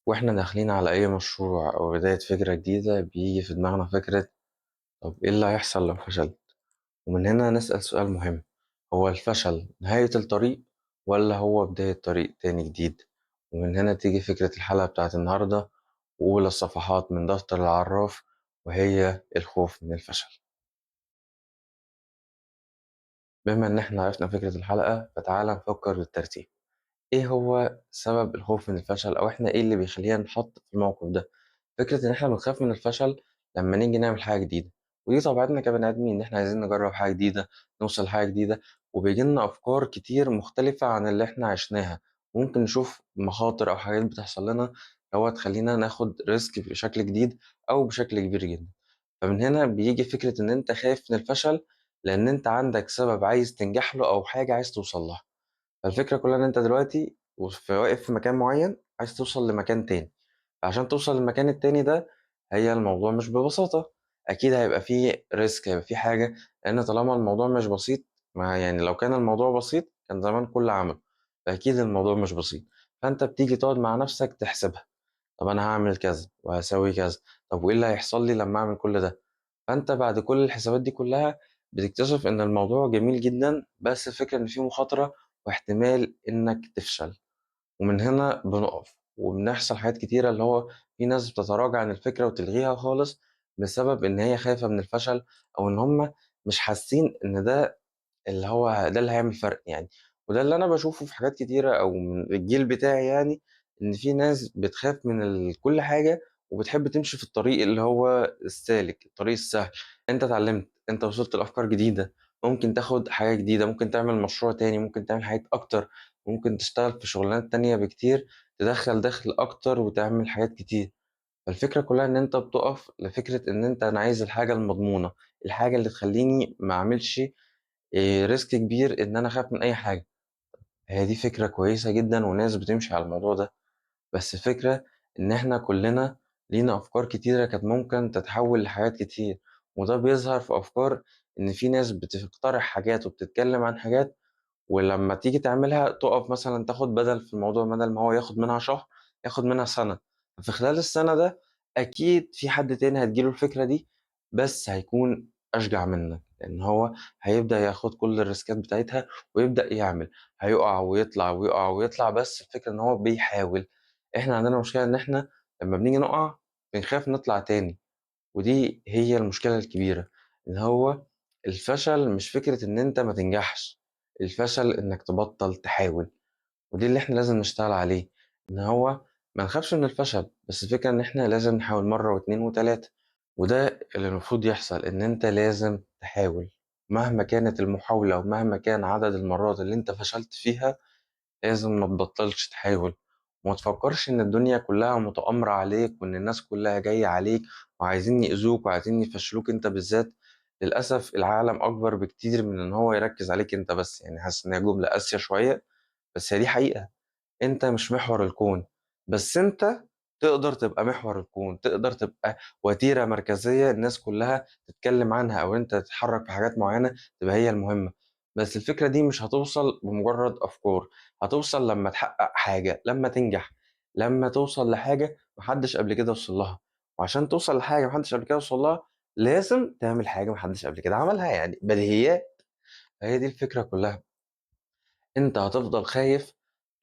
واحنا داخلين على اي مشروع او بداية فكرة جديدة بيجي في دماغنا فكرة: طب ايه اللي هيحصل لو فشلت؟ ومن هنا نسأل سؤال مهم: هو الفشل نهاية الطريق ولا هو بداية طريق تاني جديد؟ ومن هنا تيجي فكرة الحلقة بتاعت النهاردة وأولى الصفحات من دفتر العراف، وهي الخوف من الفشل. بما ان احنا عرفنا فكرة الحلقة فتعالى نفكر بالترتيب. ايه هو سبب الخوف من الفشل، او احنا ايه اللي بيخلينا نحط في الموقف ده؟ فكرة ان احنا بنخاف من الفشل لما نيجي نعمل حاجة جديدة، ودي طبيعتنا كبني ادمين ان احنا عايزين نجرب حاجة جديدة، نوصل لحاجة جديدة، وبيجي لنا افكار كتير مختلفة عن اللي احنا عشناها. ممكن نشوف مخاطر او حاجات بتحصل لنا هو تخلينا ناخد ريسك بشكل جديد او بشكل كبير جدا. فمن هنا بيجي فكرة ان انت خايف من الفشل لان انت عندك سبب عايز تنجح له او حاجة عايز توصل لها. فالفكرة كلها إن أنت دلوقتي واقف في مكان معين عايز توصل لمكان تاني. عشان توصل للمكان التاني ده، هي الموضوع مش ببساطة. أكيد هيبقى فيه ريسك، هيبقى فيه حاجة، لأن طالما الموضوع مش بسيط، ما يعني لو كان الموضوع بسيط كان زمان كل عمل. فأكيد الموضوع مش بسيط. فأنت بتيجي تقعد مع نفسك تحسبها: طب أنا هعمل كذا وهسوي كذا، طب وإيه اللي هيحصل لي لما أعمل كل ده؟ فأنت بعد كل الحسابات دي كلها بتكتشف إن الموضوع جميل جدا، بس الفكرة إن فيه مخاطرة واحتمال إنك تفشل. ومن هنا بنقف وبنحصل حاجات كتيرة، اللي هو في ناس بتتراجع عن الفكرة وتلغيها خالص بسبب إن هي خايفة من الفشل، أو إن هم مش حاسين إن ده اللي هو ده اللي هيعمل فرق يعني. وده اللي أنا بشوفه في حاجات كتيرة أو من الجيل بتاعي يعني، إن في ناس بتخاف من كل حاجة وبتحب تمشي في الطريق اللي هو السالك، الطريق السهل. أنت اتعلمت، أنت وصلت لأفكار جديدة، ممكن تاخد حاجة جديدة، ممكن تعمل مشروع تاني، ممكن تعمل حاجات أكتر، ممكن تشتغل في شغلانات تانية بكتير، تدخل دخل أكتر وتعمل حاجات كتير. فالفكرة كلها إن أنت بتقف لفكرة إن أنا عايز الحاجة المضمونة، الحاجة اللي تخليني ما أعملش ريسك كبير إن أنا أخاف من أي حاجة. هي دي فكرة كويسة جدا وناس بتمشي على الموضوع ده. بس الفكرة إن إحنا كلنا لينا أفكار كتيرة كانت ممكن تتحول لحاجات كتير. وده بيظهر في أفكار إن في ناس بتقترح حاجات وبتتكلم عن حاجات، ولما تيجي تعملها تقف مثلا تاخد بدل في الموضوع، بدل ما هو ياخد منها شهر ياخد منها سنة. في خلال السنة ده أكيد في حد تاني هتجيله الفكرة دي، بس هيكون أشجع منك، لأن هو هيبدأ ياخد كل الريسكات بتاعتها ويبدأ يعمل. هيقع ويطلع ويقع ويطلع، بس الفكرة إن هو بيحاول. إحنا عندنا مشكلة إن إحنا لما بنيجي نقع بنخاف نطلع تاني. ودي هي المشكلة الكبيرة، إن هو الفشل مش فكرة إن أنت ما تنجحش، الفشل إنك تبطل تحاول. ودي اللي إحنا لازم نشتغل عليه، إن هو ما نخافش من الفشل، بس الفكرة إن إحنا لازم نحاول مرة واتنين وتلاتة. وده اللي المفروض يحصل، إن أنت لازم تحاول مهما كانت المحاولة ومهما كان عدد المرات اللي أنت فشلت فيها. لازم ما تبطلش تحاول، وما تفكرش ان الدنيا كلها متآمرة عليك وان الناس كلها جاية عليك وعايزين يأذوك وعايزين يفشلوك انت بالذات. للأسف العالم أكبر بكتير من إن هو يركز عليك أنت بس. يعني حاسس إن هي جملة قاسية شوية، بس هي دي حقيقة. انت مش محور الكون، بس انت تقدر تبقى محور الكون، تقدر تبقى وتيرة مركزية الناس كلها تتكلم عنها، او انت تتحرك في حاجات معينة تبقى هي المهمة. بس الفكرة دي مش هتوصل بمجرد افكار، هتوصل لما تحقق حاجة، لما تنجح، لما توصل لحاجة محدش قبل كده وصل لها. وعشان توصل لحاجة محدش قبل كده وصل لها لازم تعمل حاجة محدش قبل كده عملها، يعني بديهيات. هي دي الفكرة كلها. انت هتفضل خايف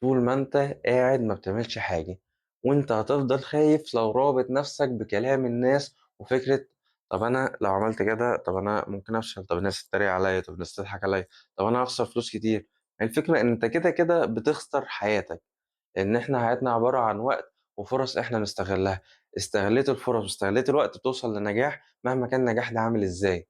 طول ما انت قاعد ما بتعملش حاجة، وانت هتفضل خايف لو رابط نفسك بكلام الناس وفكرة: طب انا لو عملت كده طب انا ممكن افشل، طب الناس تتريق عليا، طب الناس تضحك عليا، طب انا هخسر فلوس كتير. الفكرة ان انت كده كده بتخسر حياتك، لان احنا حياتنا عبارة عن وقت وفرص احنا نستغلها. استغليت الفرص واستغليت الوقت توصل لنجاح مهما كان النجاح ده عامل ازاي.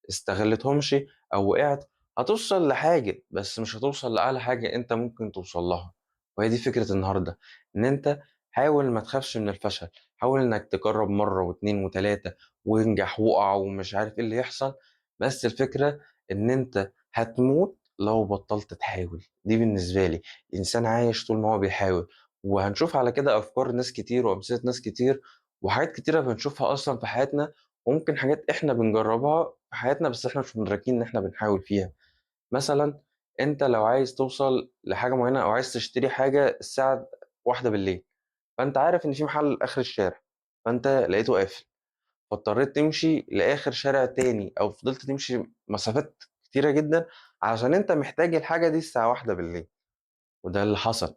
استغلتهمش او وقعت، هتوصل لحاجة بس مش هتوصل لأعلى حاجة انت ممكن توصل لها. وهي دي فكرة النهاردة، ان انت حاول ما تخافش من الفشل. حاول انك تجرب مرة واتنين وتلاتة وانجح وقع ومش عارف ايه اللي يحصل. بس الفكرة ان انت هتموت لو بطلت تحاول. دي بالنسبة لي، الانسان عايش طول ما هو بيحاول. وهنشوف على كده افكار ناس كتير وامثلة ناس كتير وحاجات كتيرة بنشوفها اصلا في حياتنا، وممكن حاجات احنا بنجربها في حياتنا بس احنا مش مدركين ان احنا بنحاول فيها. مثلا انت لو عايز توصل لحاجة معينة او عايز تشتري حاجة الساعة 1 بالليل، فأنت عارف إن في محل آخر الشارع، فأنت لقيته قافل، فاضطريت تمشي لآخر شارع تاني أو فضلت تمشي مسافات كتيرة جدًا عشان أنت محتاج الحاجة دي الساعة 01:00. وده اللي حصل.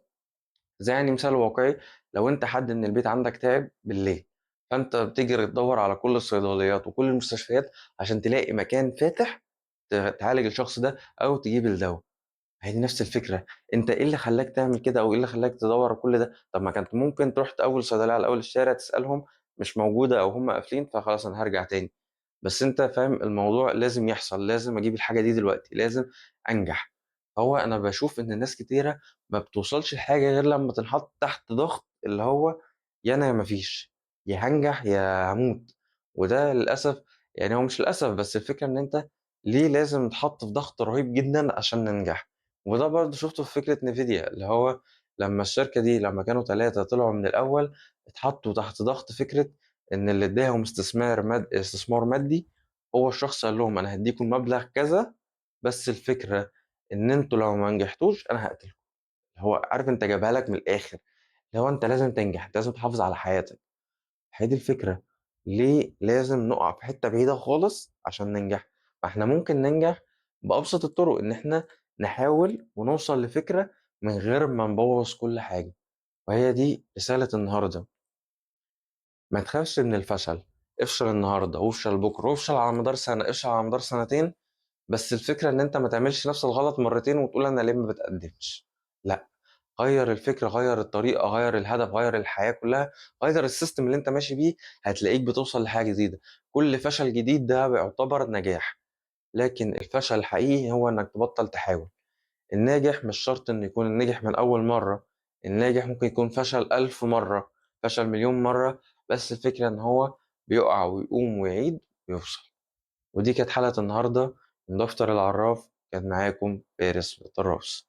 زي يعني مثال واقعي، لو أنت حد من البيت عندك تعب بالليل، فأنت بتجري تدوّر على كل الصيدليات وكل المستشفيات عشان تلاقي مكان فاتح تعالج الشخص ده أو تجيب الدوا. هي دي نفس الفكرة، أنت إيه اللي خلّاك تعمل كده أو إيه اللي خلّاك تدوّر كل ده؟ طب ما كنت ممكن تروح أول صيدلية على أول الشارع تسألهم مش موجودة أو هم قافلين فخلاص أنا هارجع تاني. بس أنت فاهم الموضوع لازم يحصل، لازم أجيب الحاجة دي دلوقتي، لازم أنجح. هو أنا باشوف إن ناس كتيرة ما بتوصلش لحاجة غير لمّا تنحط تحت ضغط، اللي هو يا أنا يا ما فيش، يا هانجح يا هاموت. وده للأسف، يعني هو مش للأسف، بس الفكرة إن أنت ليه لازم نتحط في ضغط رهيب جدًا عشان ننجح. وده برضه شُفته في فكرة NVIDIA، اللي هو لمّا الشركة دي لمّا كانوا 3 طلعوا من الأول، اتحطّوا تحت ضغط فكرة إن اللي ادّاهم استثمار مادي هو الشخص قال لهم أنا هادّيكم مبلغ كذا، بس الفكرة إن أنتم لو ما نجحتوش أنا هاقتلكم. اللي هو عارف أنت جابها لك من الآخر، اللي هو أنت لازم تنجح، أنت لازم تحافظ على حياتك. هي دي الفكرة، ليه لازم نُقع في حتّة بعيدة خالص عشان ننجح؟ ما إحنا ممكن ننجح بأبسط الطرق، إن إحنا نحاول ونوصل لفكرة من غير ما نبوّظ كل حاجة. وهي دي رسالة النهارده. ما تخافش من الفشل، افشل النهارده وافشل بكرة وافشل على مدار سنة، افشل على مدار سنتين، بس الفكرة إن أنت ما تعملش نفس الغلط مرتين وتقول أنا ليه ما باتقدمش. لأ، غيّر الفكرة، غيّر الطريقة، غيّر الهدف، غيّر الحياة كلّها، غيّر السيستم اللي أنت ماشي بيه، هتلاقيك بتوصل لحاجة جديدة. كل فشل جديد ده بيعتبر نجاح، لكن الفشل الحقيقي هو إنك تبطّل تحاول. الناجح مش شرط إنه يكون النجح من أول مرّة، الناجح ممكن يكون فشل 1000 مرّة، فشل مليون مرّة، بس الفكرة إن هو بيُقع ويقوم ويعيد ويوصل. ودي كانت حلقة النهارده من دفتر العراف، كان معاكم فارس الطراز.